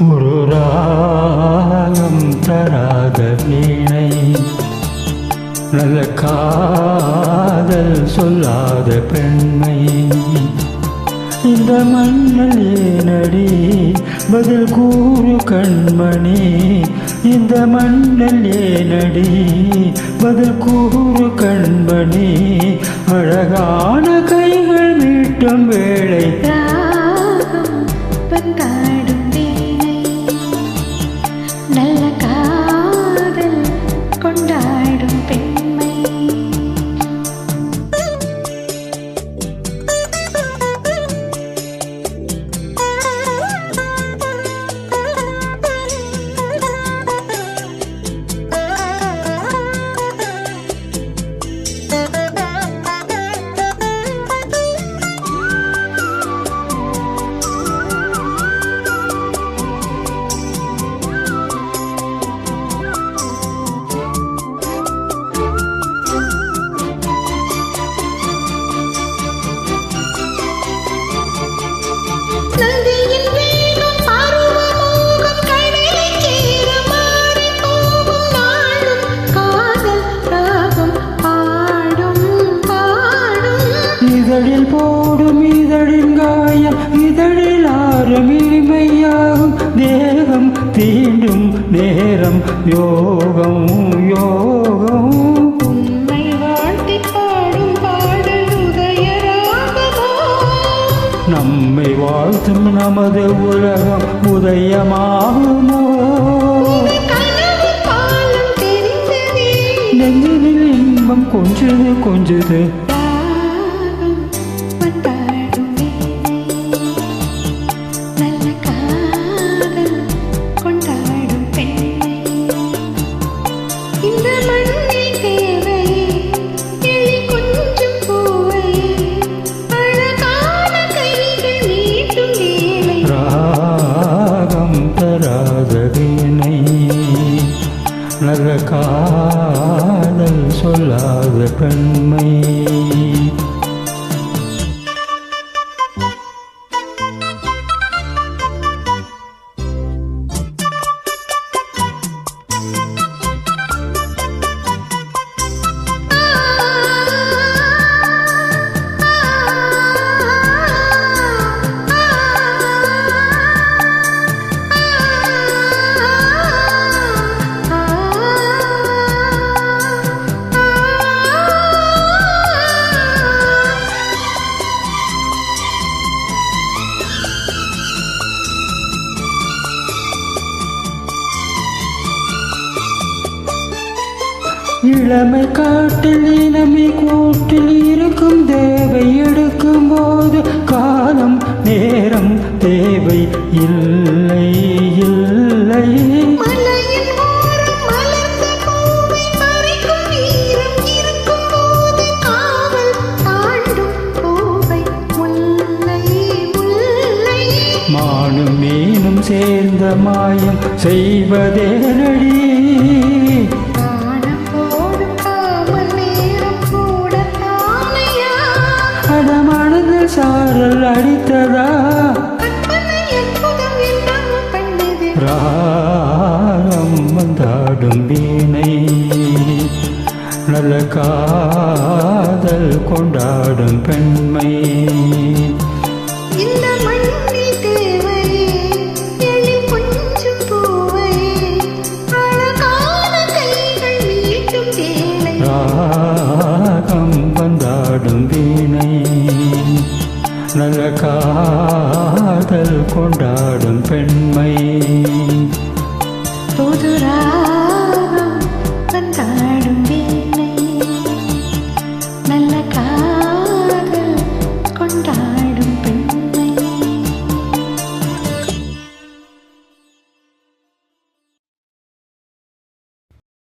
ஒரு ராகம் தராத வீணை, நல்ல காதல் சொல்லாத பெண்மை. இந்த மண்ணில் ஏனடி பதில் கூறு கண்மணி, இந்த மண்ணில் ஏனடி பதில் கூறு கண்மணி. அழகான கைகள் மீட்டும் வேளை ராகம் வந்தாடும் வீணை, நல்ல காதல் கொண்டாடும் பெண்மை. நதியில் வேகம் பருவமோகம் கடலை சேரமாறி போகும் நாளும் காதல் ராகம் பாடும் பாடும். இதழில் போடும் இதழின் காயம் இதழில் ஆறும் இனிமையாகும். தேகம் தீண்டும் நேரம் யோகம் யோகம். உன்னை வாழ்த்தி பாடும் பாடல் உதயராகமோ, நம்மை வாழ்த்தும் நமது உலகம் உதயமாகுமோ. கனவு பாலம் தெரிந்ததே, நெஞ்சினில் இன்பம் கொஞ்சுது கொஞ்சுது. ராகம் வந்தாடும் வீணை, நல்ல காதல் கொண்டாடும் பெண்மை. இந்த மண்ணில் தேவையே எழி கொஞ்சம் பூவையே, அழகான கைகள் நீட்டும் வேளை. ராகம் தராத வீணை, நல்ல காதல் சொல்லாத பெண்மை. இளமை காட்டில் இனமை கூட்டில் இருக்கும் தேவை எடுக்கும் போது காலம் நேரம் தேவை இல்லை இல்லை. மலையின் ஓரம் மலர்ந்த பூவை பறிக்கும் வீரம் இருக்கும் போது காவல் தாண்டும் பூவை முல்லை முல்லை. மானும் மீனும் சேர்ந்த மாயம் செய்வதேனடி. வானம் போடும் காவல் நேரம் கூட தானையா, அடமானதில் சாரல் அடித்ததா. கற்பனை அற்புதம் எல்லாம் பண்ணது. ராகம் வந்தாடும் வீணை, நல்ல காதல் கொண்டாடும் பெண்மை. இந்த மண்ணில் தேவையே எழி கொஞ்சம் பூவையே, அழகான கைகள் மீட்டும் வேளை. ராகம் வந்தாடும் வீணை, நல்ல காதல் கொண்டாடும் பெண்மை. புது ராகம் வந்தாடும்